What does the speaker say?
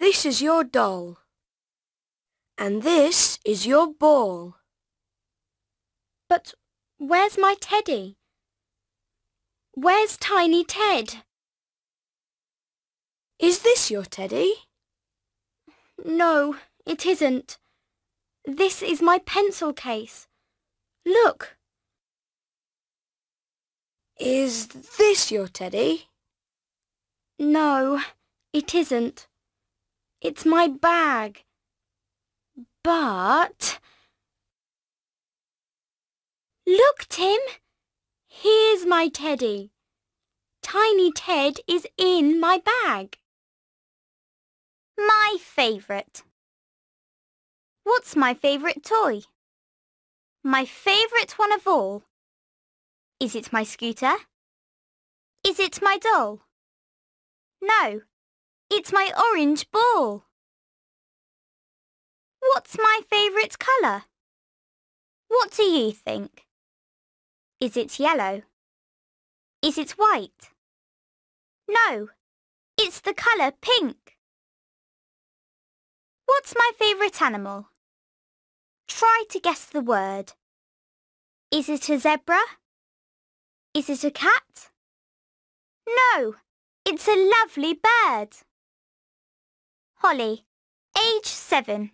This is your doll. And this is your ball. But where's my teddy? Where's Tiny Ted? Is this your teddy? No, it isn't. This is my pencil case. Look. Is this your teddy? No, it isn't. It's my bag. But... Look, Tim! Here's my teddy. Tiny Ted is in my bag. My favourite. What's my favourite toy? My favourite one of all. Is it my scooter? Is it my doll? No, it's my orange ball. What's my favourite colour? What do you think? Is it yellow? Is it white? No, it's the colour pink. What's my favourite animal? Try to guess the word. Is it a zebra? Is it a cat? No, it's a lovely bird. Holly, age 7.